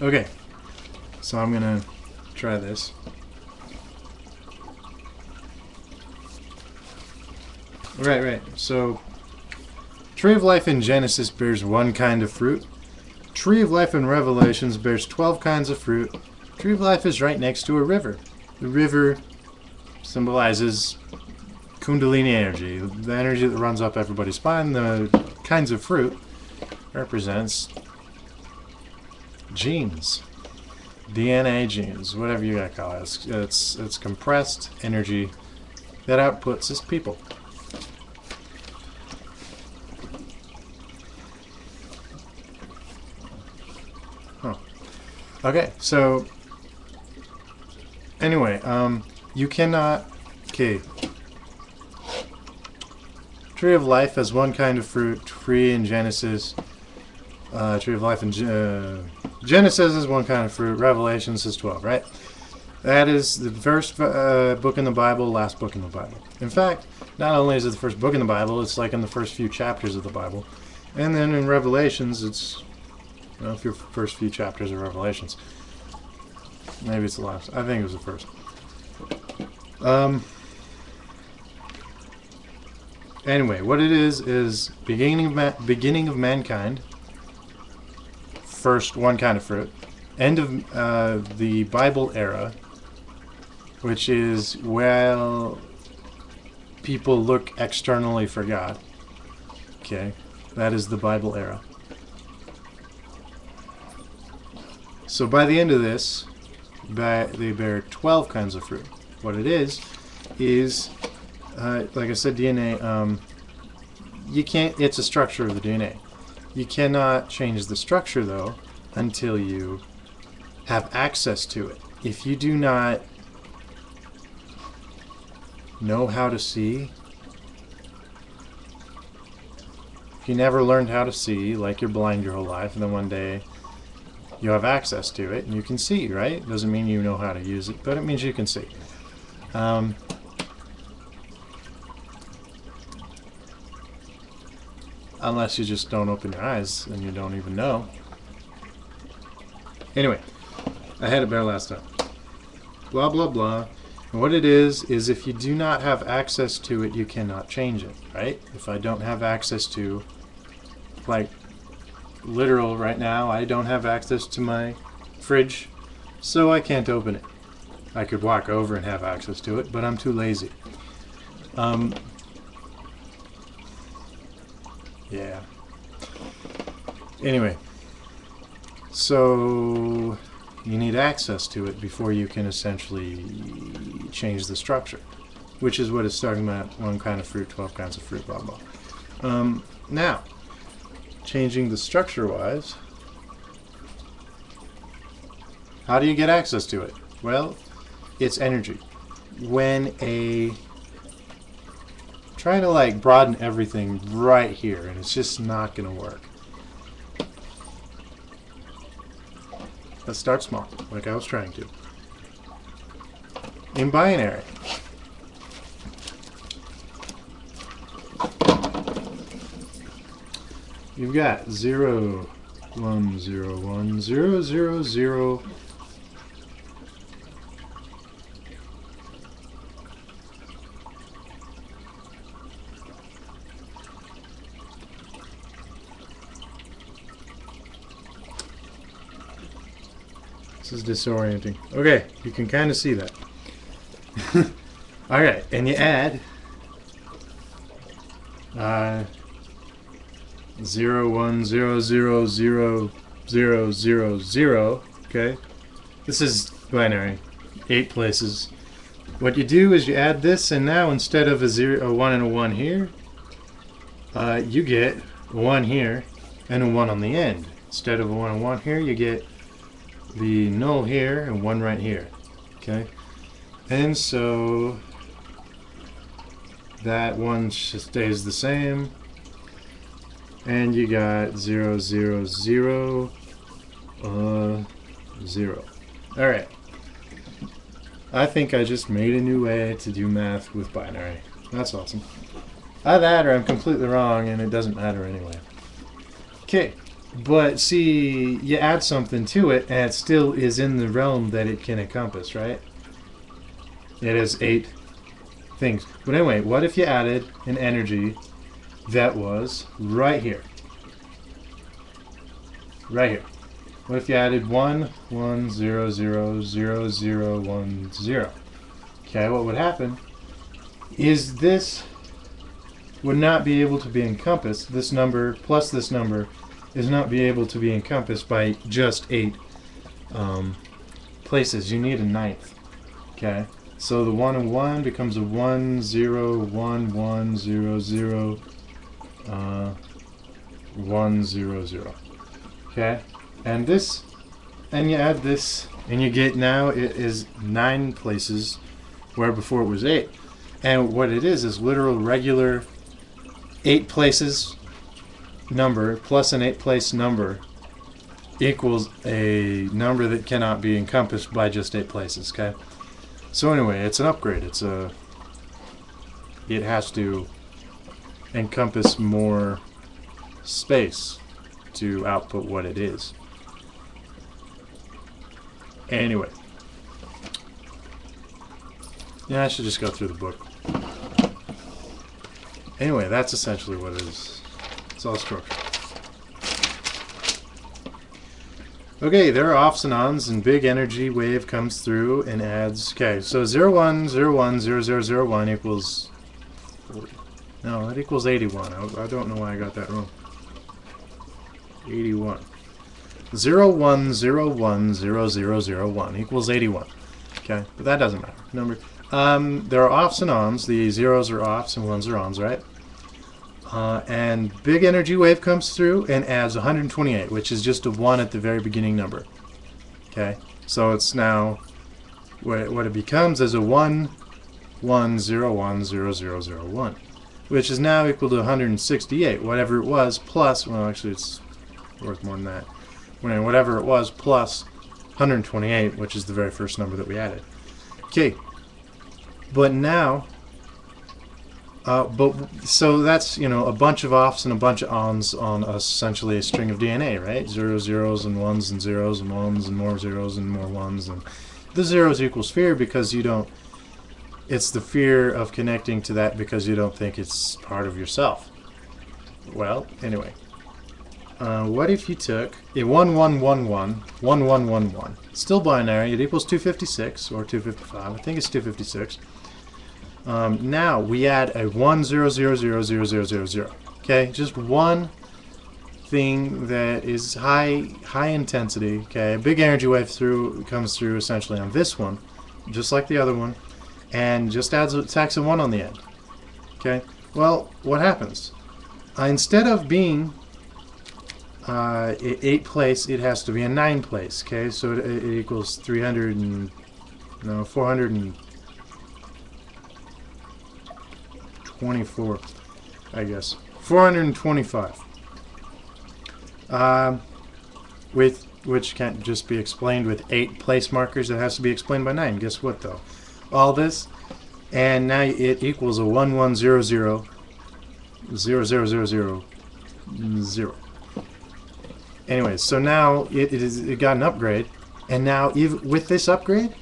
Okay, so I'm gonna try this. Right. So, Tree of Life in Genesis bears one kind of fruit. Tree of Life in Revelations bears 12 kinds of fruit. Tree of Life is right next to a river. The river symbolizes Kundalini energy, the energy that runs up everybody's spine. The kinds of fruit represents genes, DNA genes, whatever you gotta call it. It's compressed energy that outputs as people. Huh. Okay, so anyway, you cannot. Okay. Tree of Life has one kind of fruit. Tree in Genesis. Tree of Life in Genesis is one kind of fruit. Revelations is 12, right? That is the first book in the Bible, last book in the Bible. In fact, not only is it the first book in the Bible, it's like in the first few chapters of the Bible. And then in Revelations, it's your first few chapters of Revelations. Maybe it's the last. I think it was the first. Anyway, what it is beginning of mankind. First one kind of fruit. End of the Bible era, which is, well, people look externally for God. Okay, that is the Bible era. So by the end of this, they bear 12 kinds of fruit. What it is like I said, DNA. You can't. It's a structure of the DNA. You cannot change the structure though until you have access to it. If you do not know how to see, if you never learned how to see, like you're blind your whole life, and then one day you have access to it and you can see, right? Doesn't mean you know how to use it, but it means you can see. Unless you just don't open your eyes and you don't even know. Anyway, I had it better last time. Blah, blah, blah. And what it is if you do not have access to it, you cannot change it, right? If I don't have access to, like, literal right now, I don't have access to my fridge, so I can't open it. I could walk over and have access to it, but I'm too lazy. Yeah. Anyway, so you need access to it before you can essentially change the structure, which is what it's talking about. One kind of fruit, 12 kinds of fruit, blah, blah. Now, changing the structure-wise, how do you get access to it? Well, it's energy. Trying to like broaden everything right here, and it's just not going to work. Let's start small, like I was trying to. In binary, you've got 0, 1, 0, 1, 0, 0, 0. This is disorienting. Okay, you can kind of see that. Alright, and you add 0, 1, 0, 0, 0, 0, 0, 0. Okay, this is binary, 8 places. What you do is you add this, and now instead of a 1 and a 1 here, you get a 1 here and a 1 on the end. Instead of a 1 and 1 here, you get the null here and 1 right here. Okay, and so that 1 stays the same, and you got 0, 0, 0, 0. Alright, I think I just made a new way to do math with binary. That's awesome. Either that or I'm completely wrong and it doesn't matter anyway. Okay, But see, you add something to it, and it still is in the realm that it can encompass, right? It has 8 things. But anyway, what if you added an energy that was right here? Right here. What if you added 1, 1, 0, 0, 0, 0, 1, 0? Okay, what would happen is this would not be able to be encompassed. This number plus this number is not be able to be encompassed by just 8 places. You need a 9th. Okay, so the 1 and 1 becomes a 1, 0, 1, 1, 0, 0, 1, 0, 0. Okay, and this, and you add this, and you get now it is 9 places where before it was 8. And what it is literal regular 8 places number plus an 8 place number equals a number that cannot be encompassed by just 8 places. Okay, so anyway, it's an upgrade. It has to encompass more space to output what it is. Anyway, yeah, I should just go through the book. Anyway, that's essentially what it is. It's all structure. Okay, there are offs and ons, and big energy wave comes through and adds. Okay, so 0, 1, 0, 1, 0, 0, 0, 1 equals 40. No, that equals 81. I don't know why I got that wrong. 81. 0, 1, 0, 1, 0, 0, 0, 1 equals 81. Okay, but that doesn't matter. Number. There are offs and ons. The zeros are offs and ones are ons, right? And big energy wave comes through and adds 128, which is just a 1 at the very beginning number. Okay, so it's now what it becomes is a 1, 1, 0, 1, 0, 0, 0, 1, which is now equal to 168, whatever it was, plus, well, actually it's worth more than that. Whatever it was plus 128, which is the very first number that we added. Okay, but now, so that's, you know, a bunch of offs and a bunch of ons on essentially a string of DNA, right? 0, zeros and 1s and zeros and 1s and more zeros and more 1s, and the zeros equals fear because you don't. It's the fear of connecting to that because you don't think it's part of yourself. Well, anyway. What if you took a 1, 1, 1, 1, 1, 1, 1, 1. Still binary. It equals 256 or 255. I think it's 256. Now we add a 1, 0, 0, 0, 0, 0, 0, 0. Okay, just one thing that is high intensity. Okay, a big energy wave comes through essentially on this one, just like the other one, and just tacks a 1 on the end. Okay. Well, what happens? Instead of being 8 place, it has to be a 9 place. Okay, so it equals 424, I guess. 425. Which can't just be explained with 8 place markers. It has to be explained by 9. Guess what though? All this, and now it equals a 1, 1, 0, 0, 0, 0, 0, 0, 0. Anyways, so now it got an upgrade, and now even with this upgrade,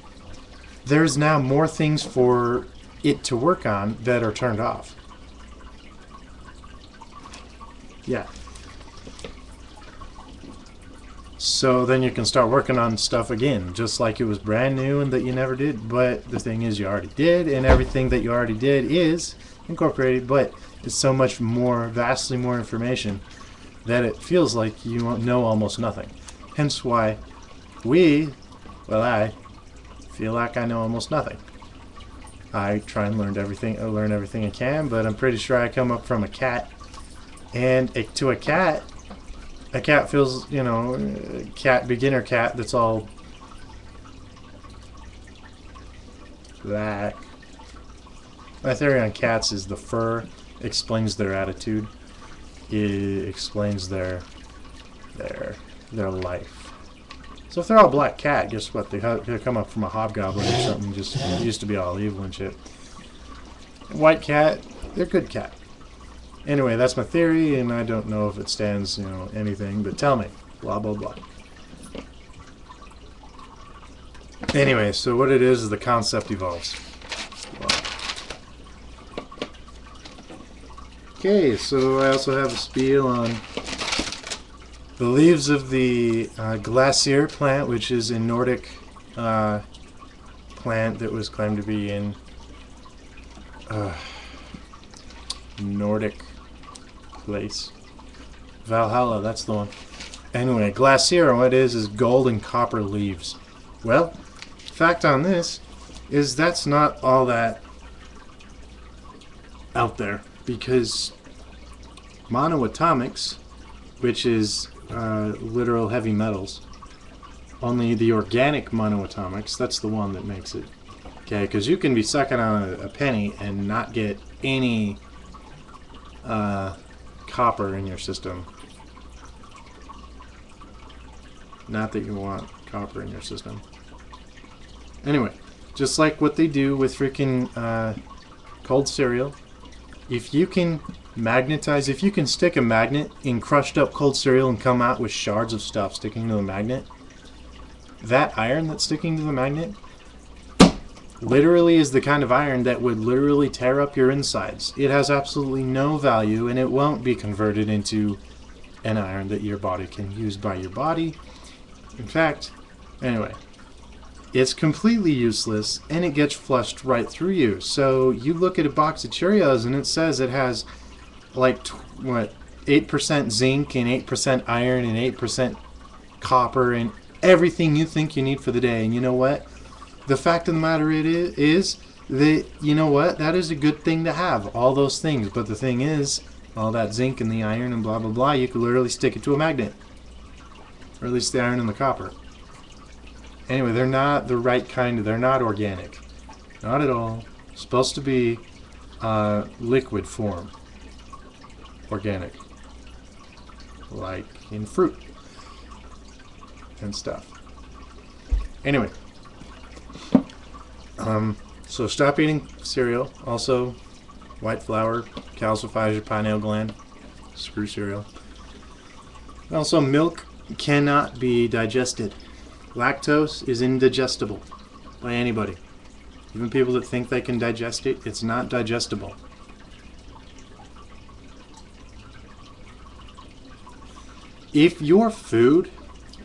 there's now more things for it to work on that are turned off. Yeah. So then you can start working on stuff again, just like it was brand new and that you never did. But the thing is, you already did, and everything that you already did is incorporated, but it's so much more, vastly more information that it feels like you know almost nothing. Hence why I feel like I know almost nothing. I try and learn everything I can, but I'm pretty sure I come up from a cat, and to a cat feels, you know, beginner cat that's all black. My theory on cats is the fur explains their attitude. It explains their life. So if they're all black cat, guess what? They come up from a hobgoblin or something. Just used to be all evil and shit. White cat, they're good cat. Anyway, that's my theory, and I don't know if it stands, you know, anything, but tell me. Blah, blah, blah. Anyway, so what it is the concept evolves. Wow. Okay, so I also have a spiel on the leaves of the glacier plant, which is a Nordic plant that was claimed to be in Nordic place. Valhalla, that's the one. Anyway, glacier, what it is gold and copper leaves. Well, fact on this is that's not all that out there, because monoatomics, which is literal heavy metals, only the organic monoatomics, that's the one that makes it. Okay, because you can be sucking on a penny and not get any copper in your system. Not that you want copper in your system. Anyway, just like what they do with freaking cold cereal, if you can magnetize, if you can stick a magnet in crushed up cold cereal and come out with shards of stuff sticking to the magnet, that iron that's sticking to the magnet literally is the kind of iron that would literally tear up your insides. It has absolutely no value, and it won't be converted into an iron that your body can use by your body. In fact, anyway, it's completely useless, and it gets flushed right through you. So you look at a box of Cheerios, and it says it has like, 8% zinc and 8% iron and 8% copper and everything you think you need for the day. And you know what? The fact of the matter is that, you know what? That is a good thing to have, all those things. But the thing is, all that zinc and the iron and blah, blah, blah, you could literally stick it to a magnet. Or at least the iron and the copper. Anyway, they're not the right kind of, they're not organic. Not at all. Supposed to be liquid form. Organic. Like in fruit. And stuff. Anyway. So stop eating cereal. Also, white flour calcifies your pineal gland. Screw cereal. Also, milk cannot be digested. Lactose is indigestible by anybody. Even people that think they can digest it, it's not digestible. If your food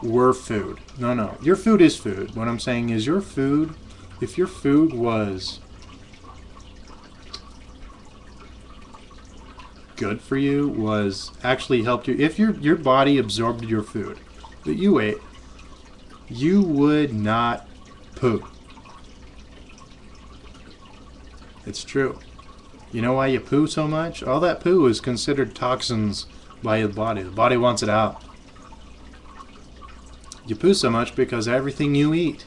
were food, no, your food is food. What I'm saying is your food, if your food was good for you, was actually helped you, if your body absorbed your food that you ate, you would not poo. It's true. You know why you poo so much? All that poo is considered toxins by your body. The body wants it out. You poo so much because everything you eat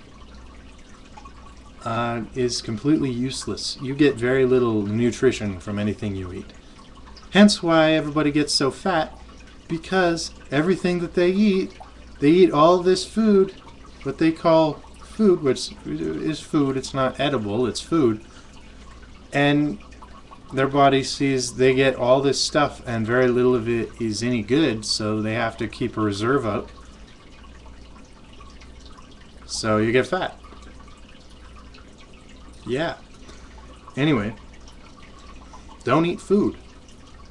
is completely useless. You get very little nutrition from anything you eat. Hence why everybody gets so fat, because everything that they eat all this food, what they call food, which is food, it's not edible, it's food, and their body sees they get all this stuff and very little of it is any good, so they have to keep a reserve up. So you get fat. Yeah. Anyway, don't eat food.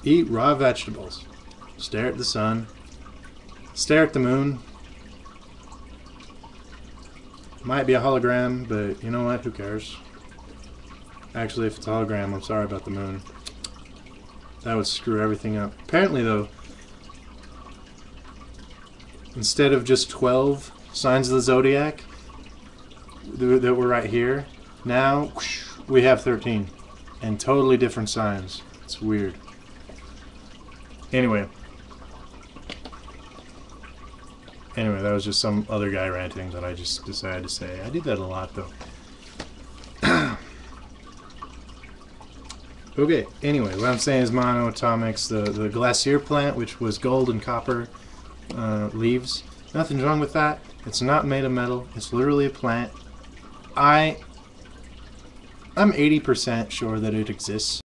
Eat raw vegetables. Stare at the sun. Stare at the moon. Might be a hologram, but you know what? Who cares? Actually, if it's a hologram, I'm sorry about the moon. That would screw everything up. Apparently, though, instead of just 12 signs of the zodiac that were right here, now we have 13. And totally different signs. It's weird. Anyway, that was just some other guy ranting that I just decided to say. I do that a lot, though. Okay, anyway, what I'm saying is monoatomics, the glacier plant, which was gold and copper leaves. Nothing's wrong with that. It's not made of metal. It's literally a plant. I'm 80% sure that it exists.